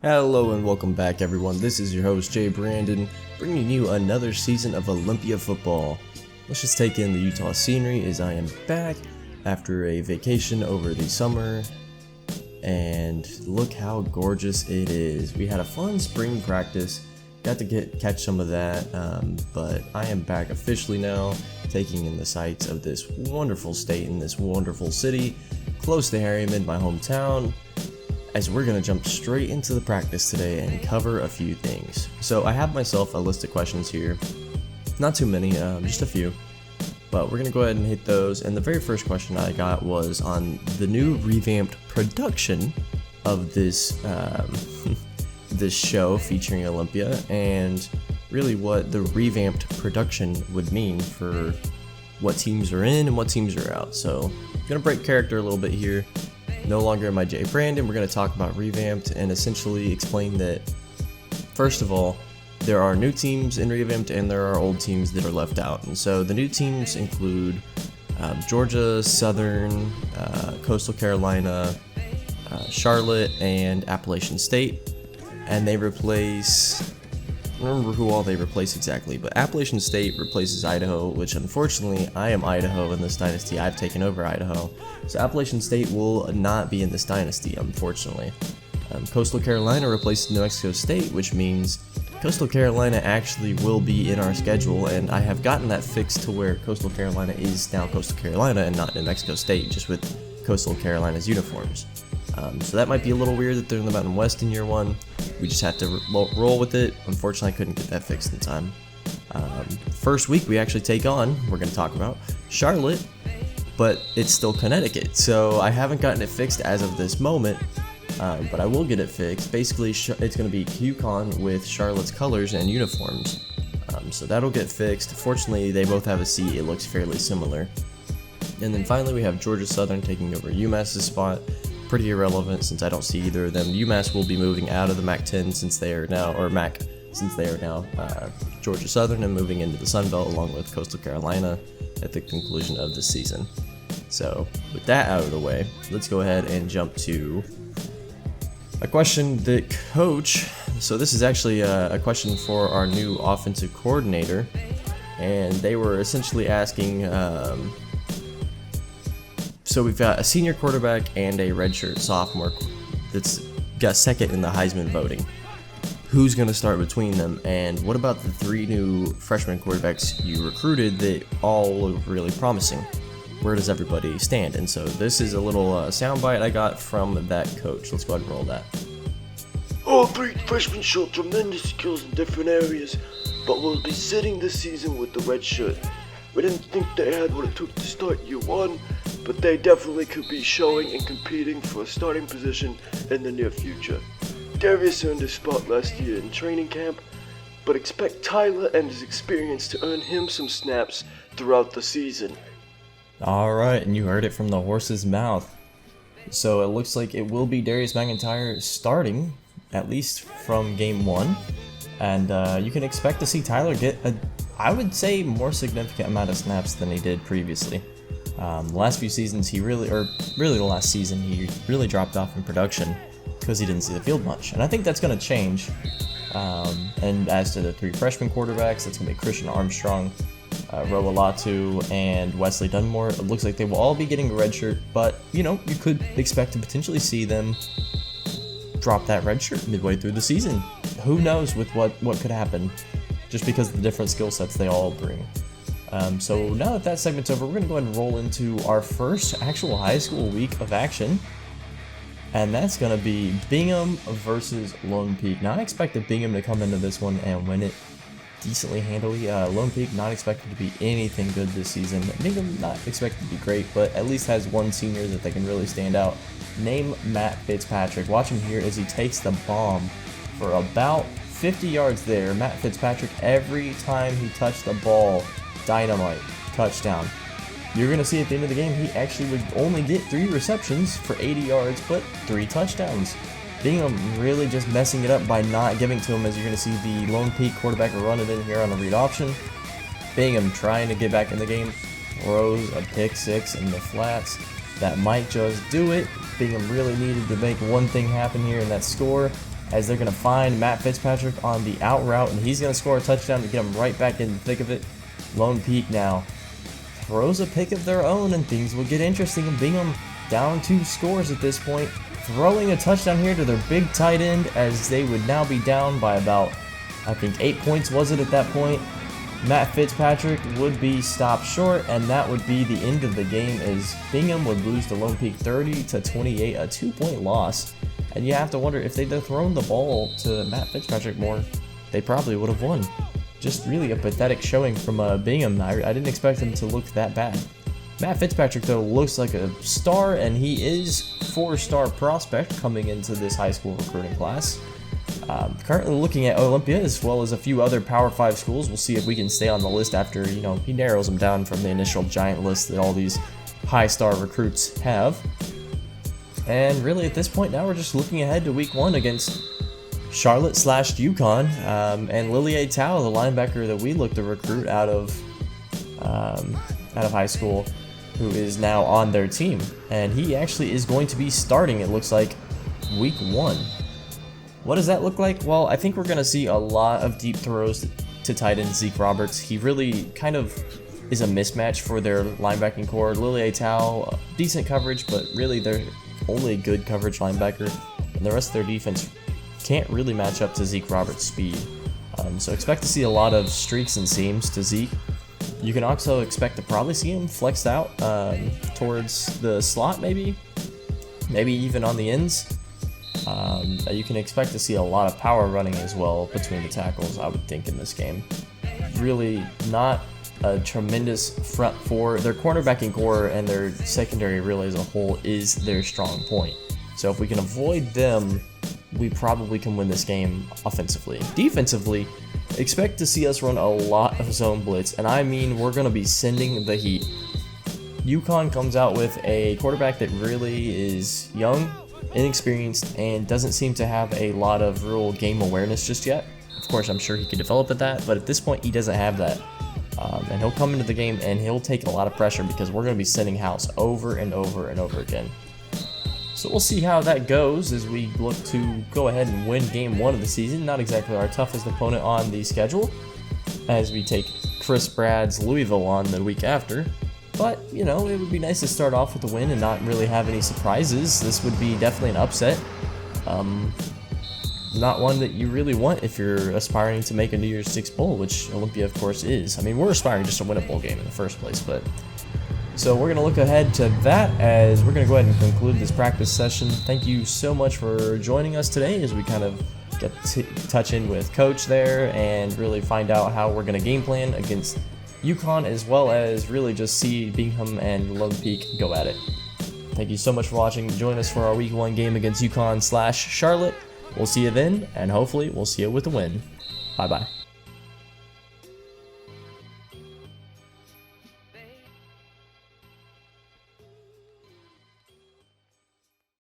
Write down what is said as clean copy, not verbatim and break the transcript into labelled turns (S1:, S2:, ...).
S1: Hello and welcome back everyone, this is your host Jay Brandon, bringing you another season of Olympia football. Let's just take in the Utah scenery as I am back after a vacation over the summer, and look how gorgeous it is. We had a fun spring practice, got to catch some of that, but I am back officially now, taking in the sights of this wonderful state and this wonderful city, close to Harriman, my hometown, as we're going to jump straight into the practice today and cover a few things. So I have myself a list of questions here, not too many, just a few, but we're going to go ahead and hit those. And the very first question I got was on the new revamped production of this this show featuring Olympia, and really what the revamped production would mean for what teams are in and what teams are out. So I'm going to break character a little bit here. No longer am I Jay Brandon. We're going to talk about revamped and essentially explain that, first of all, there are new teams in revamped and there are old teams that are left out. And so the new teams include Georgia, Southern, Coastal Carolina, Charlotte, and Appalachian State. And they replace, I don't remember who all they replace exactly, but Appalachian State replaces Idaho, which unfortunately I am Idaho in this dynasty. I've taken over Idaho. So Appalachian State will not be in this dynasty, unfortunately. Coastal Carolina replaces New Mexico State, which means Coastal Carolina actually will be in our schedule, and I have gotten that fixed to where Coastal Carolina is now Coastal Carolina and not New Mexico State, just with Coastal Carolina's uniforms. So that might be a little weird that they're in the Mountain West in year one. We just have to roll with it. Unfortunately, I couldn't get that fixed in time. First week we actually take on, we're going to talk about Charlotte, but it's still Connecticut. So I haven't gotten it fixed as of this moment, but I will get it fixed. Basically, it's going to be UConn with Charlotte's colors and uniforms. So that'll get fixed. Fortunately, they both have a C. It looks fairly similar. And then finally, we have Georgia Southern taking over UMass's spot. Pretty irrelevant since I don't see either of them. UMass will be moving out of the MAC-10 since they are now, or MAC since they are now Georgia Southern, and moving into the Sun Belt along with Coastal Carolina at the conclusion of the season. So with that out of the way, let's go ahead and jump to a question that Coach, so this is actually a question for our new offensive coordinator, and they were essentially asking, so we've got a senior quarterback and a redshirt sophomore that's got second in the Heisman voting. Who's going to start between them? And what about the three new freshman quarterbacks you recruited that all look really promising? Where does everybody stand? And so this is a little soundbite I got from that coach. Let's go ahead and roll that.
S2: All three freshmen showed tremendous skills in different areas, but will be sitting this season with the red shirt. We didn't think they had what it took to start year one, but they definitely could be showing and competing for a starting position in the near future. Darius earned his spot last year in training camp, but expect Tyler and his experience to earn him some snaps throughout the season.
S1: Alright, and you heard it from the horse's mouth. So it looks like it will be Darius McIntyre starting, at least from game one. And you can expect to see Tyler get I would say more significant amount of snaps than he did previously. The last few seasons the last season, he really dropped off in production because he didn't see the field much. And I think that's going to change. And as to the three freshman quarterbacks, that's going to be Christian Armstrong, Roalatu, and Wesley Dunmore. It looks like they will all be getting a red shirt, but you could expect to potentially see them drop that red shirt midway through the season. Who knows with what could happen, just because of the different skill sets they all bring. So now that segment's over, we're going to go ahead and roll into our first actual high school week of action. And that's going to be Bingham versus Lone Peak. Now I expected Bingham to come into this one and win it decently handily. Lone Peak not expected to be anything good this season. Bingham not expected to be great, but at least has one senior that they can really stand out. Name Matt Fitzpatrick. Watch him here as he takes the bomb for about 50 yards there. Matt Fitzpatrick, every time he touched the ball, dynamite, touchdown. You're going to see at the end of the game, he actually would only get 3 receptions for 80 yards, but 3 touchdowns. Bingham really just messing it up by not giving to him, as you're going to see the Lone Peak quarterback run it in here on a read option. Bingham trying to get back in the game, throws a pick six in the flats. That might just do it. Bingham really needed to make one thing happen here, and that's score. as they're going to find Matt Fitzpatrick on the out route, and he's going to score a touchdown to get him right back in the thick of it. Lone Peak now throws a pick of their own, and things will get interesting. And Bingham down 2 scores at this point, throwing a touchdown here to their big tight end, as they would now be down by about, I think, 8 points was it at that point. Matt Fitzpatrick would be stopped short, and that would be the end of the game, as Bingham would lose to Lone Peak 30-28, a 2-point loss. And you have to wonder, if they'd have thrown the ball to Matt Fitzpatrick more, they probably would have won. Just really a pathetic showing from Bingham. I didn't expect him to look that bad. Matt Fitzpatrick, though, looks like a star, and he is 4-star prospect coming into this high school recruiting class. Currently looking at Olympia as well as a few other Power 5 schools. We'll see if we can stay on the list after, he narrows them down from the initial giant list that all these high-star recruits have. And really at this point now we're just looking ahead to week 1 against Charlotte/UConn, and Lily A. Tao, the linebacker that we look to recruit out of high school, who is now on their team. And he actually is going to be starting, it looks like, week 1. What does that look like? Well, I think we're going to see a lot of deep throws to tight end Zeke Roberts. He really kind of is a mismatch for their linebacking core. Lily A. Tao, decent coverage, but really they're only a good coverage linebacker, and the rest of their defense can't really match up to Zeke Roberts' speed. So expect to see a lot of streaks and seams to Zeke. You can also expect to probably see him flexed out towards the slot, maybe even on the ends. You can expect to see a lot of power running as well between the tackles, I would think, in this game. Really not a tremendous front four. Their cornerbacking core and their secondary really as a whole is their strong point. So if we can avoid them, we probably can win this game offensively. Defensively, expect to see us run a lot of zone blitz, and I mean we're going to be sending the heat. UConn comes out with a quarterback that really is young, inexperienced, and doesn't seem to have a lot of real game awareness just yet. Of course, I'm sure he could develop at that, but at this point he doesn't have that. And he'll come into the game and he'll take a lot of pressure because we're going to be sending house over and over and over again. So we'll see how that goes as we look to go ahead and win game 1 of the season. Not exactly our toughest opponent on the schedule, as we take Chris Brad's Louisville on the week after. But, it would be nice to start off with a win and not really have any surprises. This would be definitely an upset. Not one that you really want if you're aspiring to make a New Year's Six bowl, which Olympia, of course, is. I mean, we're aspiring just to win a bowl game in the first place, but... So we're going to look ahead to that as we're going to go ahead and conclude this practice session. Thank you so much for joining us today as we kind of get to touch in with Coach there and really find out how we're going to game plan against UConn, as well as really just see Bingham and Lone Peak go at it. Thank you so much for watching. Join us for our week 1 game against UConn/Charlotte. We'll see you then, and hopefully we'll see you with a win. Bye-bye.